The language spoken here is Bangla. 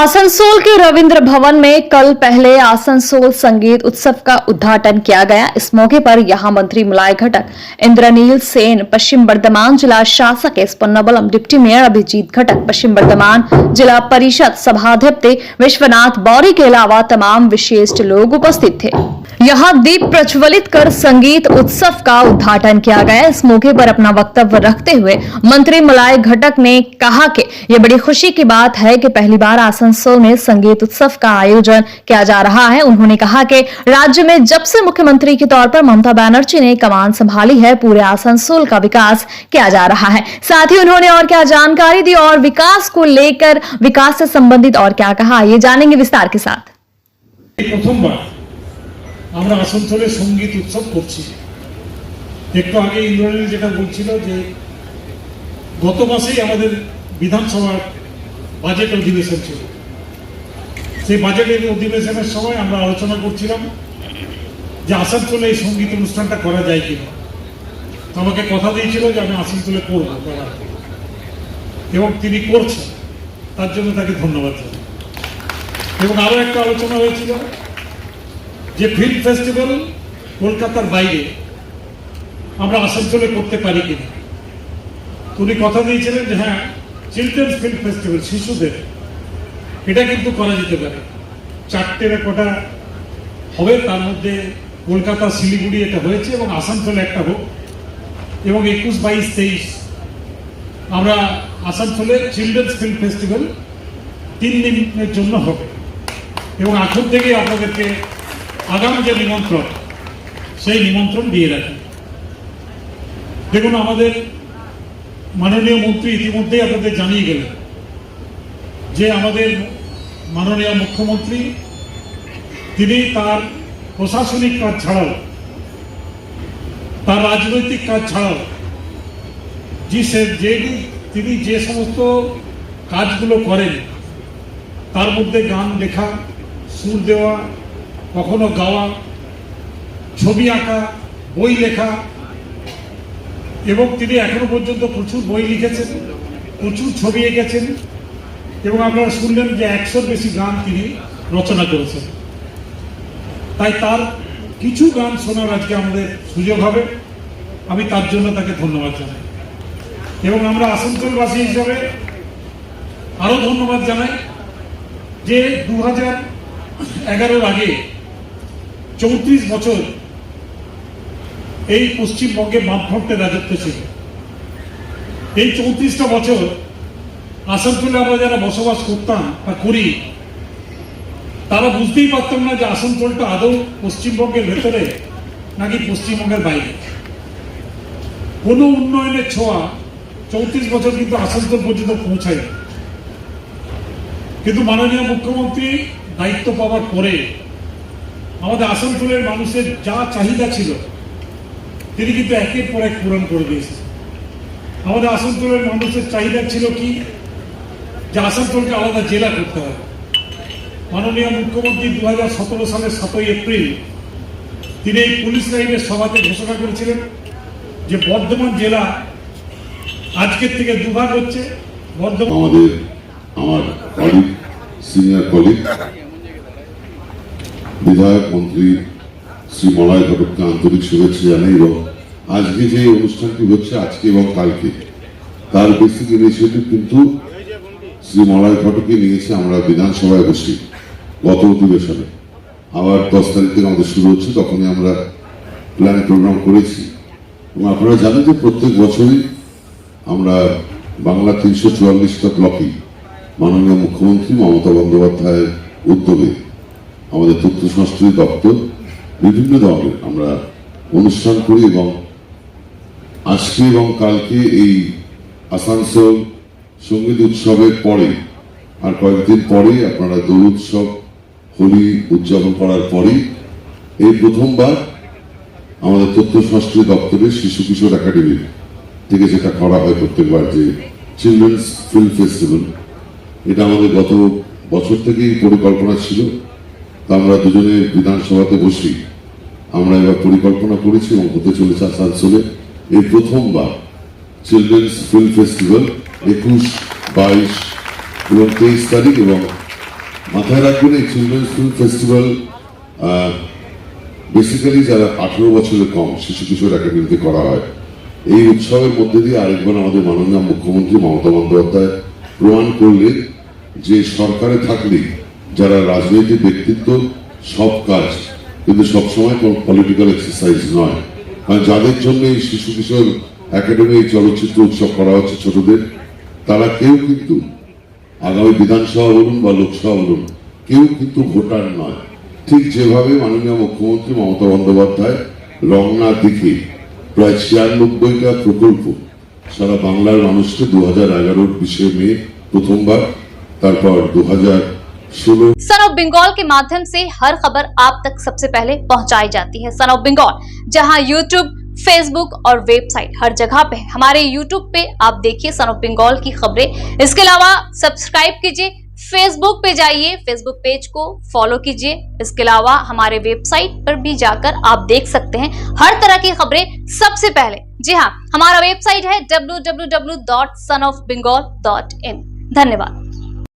आसनसोल के रविंद्र भवन में कल पहले आसनसोल संगीत उत्सव का उद्घाटन किया गया। इस मौके पर यहां मंत्री मलाय घटक, इंद्रनील सेन, पश्चिम बर्धमान जिला शासक एस पन्नाबलम, डिप्टी मेयर अभिजीत घटक, पश्चिम बर्धमान जिला परिषद सभाध्यक्ष विश्वनाथ बौरी के अलावा तमाम विशिष्ट लोग उपस्थित थे। यहां दीप प्रज्वलित कर संगीत उत्सव का उद्घाटन किया गया। इस मौके पर अपना वक्तव्य रखते हुए मंत्री मलाय घटक ने कहा कि यह बड़ी खुशी की बात है कि पहली बार आसनसोल में संगीत उत्सव का आयोजन किया जा रहा है। उन्होंने कहा कि राज्य में जब से मुख्यमंत्री के तौर पर ममता बनर्जी ने कमान संभाली है, पूरे आसनसोल का विकास किया जा रहा है। साथ ही उन्होंने और क्या जानकारी दी और विकास को लेकर, विकास से संबंधित और क्या कहा, ये जानेंगे विस्तार के साथ। আমরা আসানসোলে সঙ্গীত উৎসব করছি। একটু আগে ইন্দ্রনীল যেটা বলছিল যে গত মাসেই আমাদের বিধানসভার বাজেট অধিবেশন ছিল। সেই বাজেটের অধিবেশনের সময় আমরা আলোচনা করছিলাম যে আসানসোলে এই সঙ্গীত অনুষ্ঠানটা করা যায় কিনা। আমাকে কথা দিয়েছিল যে আমি আসানসোলে করব, এবং তিনি করছেন, তার জন্য তাকে ধন্যবাদ জানাই। এবং আরো একটা আলোচনা হয়েছিল যে ফিল্ম ফেস্টিভ্যাল কলকাতার বাইরে আমরা আসানসোলে করতে পারি কিনা। উনি কথা দিয়েছিলেন যে হ্যাঁ, চিলড্রেন্স ফিল্ম ফেস্টিভ্যাল, শিশুদের, এটা কিন্তু করা যেতে পারে। 4টে না কটা হবে, তার মধ্যে কলকাতা, শিলিগুড়ি এটা হয়েছে, এবং আসানসোলে একটা হোক, এবং 21, 22, 23 আমরা আসানসোলে চিলড্রেন্স ফিল্ম ফেস্টিভ্যাল 3 দিনের জন্য হবে। এবং এখন থেকেই আপনাদেরকে আগামী যে নিমন্ত্রণ, সেই নিমন্ত্রণ দিয়ে রাখি। দেখুন, আমাদের মাননীয় মন্ত্রী ইতিমধ্যেই আপনাদের জানিয়ে গেলেন যে আমাদের মাননীয় মুখ্যমন্ত্রী তিনি তার প্রশাসনিক কাজ ছাড়াও, তার রাজনৈতিক কাজ ছাড়াও তিনি যে সমস্ত কাজগুলো করেন, তার মধ্যে গান লেখা, সুর দেওয়া, কখনো গাওয়া, ছবি আঁকা, বই লেখা, এবং তিনি এখনো পর্যন্ত প্রচুর বই লিখেছেন, প্রচুর ছবি এঁকেছেন, এবং আপনারা শুনলেন যে 100-র বেশি গান তিনি রচনা করেছেন। তাই তার কিছু গান শোনার আজকে আমাদের সুযোগ হবে, আমি তার জন্য তাকে ধন্যবাদ জানাই। এবং আমরা আসানসোলবাসী হিসাবে আরো ধন্যবাদ জানাই যে 2011-র আগে 34 বছর এই পশ্চিমবঙ্গে বামফ্রন্টের রাজত্ব ছিল। এই 34টা বছর আসানসোলে আমরা যারা বসবাস করতাম বা করি, তারা বুঝতেই পারতাম না যে আসানসোলটা আদৌ পশ্চিমবঙ্গের ভেতরে নাকি পশ্চিমবঙ্গের বাইরে। কোনো উন্নয়নের ছোঁয়া 34 বছর কিন্তু আসানসোল পর্যন্ত পৌঁছায়। কিন্তু মাননীয় মুখ্যমন্ত্রী দায়িত্ব পাওয়ার পরে আমাদের আসানসোলের মানুষের যা চাহিদা ছিল তিনি কিন্তু একের পর এক পূরণ করে দিয়েছেন। আমাদের আসানসোলের মানুষের চাহিদা ছিল কি, যে আসানসোলকে আলাদা জেলা করতে হবে। মাননীয় মুখ্যমন্ত্রী 2017 সালের 7ই এপ্রিল তিনি এই পুলিশ লাইনের সভাতে ঘোষণা করেছিলেন যে বর্ধমান জেলা আজকের থেকে দুভাগ হচ্ছে। আমার কলিগ, সিনিয়র কলিগ, বিধায়ক মন্ত্রী শ্রী মলয় ঘটককে আন্তরিক শুভেচ্ছা জানাই। এবং আজকে যে অনুষ্ঠানটি হচ্ছে আজকে এবং কালকে, তার বেসিক ইনিশিয়েটিভ কিন্তু শ্রী মলয় ঘটককে নিয়েছে। আমরা বিধানসভায় বসি গত অধিবেশনে, আবার 10 তারিখ থেকে আমাদের শুরু হচ্ছে, তখনই আমরা প্ল্যান প্রোগ্রাম করেছি। এবং আপনারা জানেন যে প্রত্যেক বছরই আমরা বাংলা 344টা ব্লকে মাননীয় মুখ্যমন্ত্রী মমতা বন্দ্যোপাধ্যায়ের উদ্যোগে আমাদের তথ্য সংস্কৃতি দপ্তর বিভিন্ন ধরনের আমরা অনুষ্ঠান করি। এবং আজকে এবং কালকে এই আসানসোল সঙ্গীত উৎসবের পরে আর কয়েকদিন পরে আপনারা দোল উৎসব, হোলি উদযাপন করার পরেই এই প্রথমবার আমাদের তথ্য সংস্কৃতি দপ্তরের শিশু কিশোর একাডেমি থেকে যেটা করা হয় প্রত্যেকবার, যে চিলড্রেন্স ফিল্ম ফেস্টিভ্যাল, এটা আমাদের গত বছর থেকেই পরিকল্পনা ছিল। তা আমরা দুজনে বিধানসভাতে বসি আমরা এবার পরিকল্পনা করেছি এবং হতে চলেছে আসানসোলে এই প্রথমবার চিলড্রেন্স ফিল্ম ফেস্টিভ্যাল 21, 22 এবং 23 তারিখ এবং মাথায় রাখবেন এই চিলড্রেন্স ফিল্ম ফেস্টিভ্যাল বেসিক্যালি যারা 18 বছরের কম শিশু কিশোর একাডেমিতে করা হয়। এই উৎসবের মধ্যে দিয়ে আরেকবার আমাদের মাননীয় মুখ্যমন্ত্রী মমতা বন্দ্যোপাধ্যায় প্রমাণ করলেন যে সরকারে থাকলে যারা রাজনৈতিক ব্যক্তিত্ব সব কাজ, কিন্তু সবসময় কোনো পলিটিক্যাল এক্সারসাইজ নয়। কারণ যাদের জন্য এই শিশু কিশোর একাডেমি চলচ্চিত্র উৎসব করা হচ্ছে ছোটদের, তারা কেউ কিন্তু আগামী বিধানসভা বলুন বা লোকসভা বলুন কেউ কিন্তু ভোটার নয়। ঠিক যেভাবে মাননীয় মুখ্যমন্ত্রী মমতা বন্দ্যোপাধ্যায় রংনা দিকে প্রায় 96টা প্রকল্প সারা বাংলার মানুষকে 2011 20 মে প্রথমবার, তারপর 2016 सन ऑफ बंगाल के माध्यम से हर खबर आप तक सबसे पहले पहुंचाई जाती है। सन ऑफ बंगाल जहां यूट्यूब, फेसबुक और वेबसाइट हर जगह पे है। हमारे यूट्यूब पे आप देखिए सन ऑफ बंगाल की खबरें। इसके अलावा सब्सक्राइब कीजिए, फेसबुक पे जाइए, फेसबुक पेज को फॉलो कीजिए। इसके अलावा हमारे वेबसाइट पर भी जाकर आप देख सकते हैं हर तरह की खबरें सबसे पहले। जी हाँ, हमारा वेबसाइट है www.sonofbengal.in। धन्यवाद।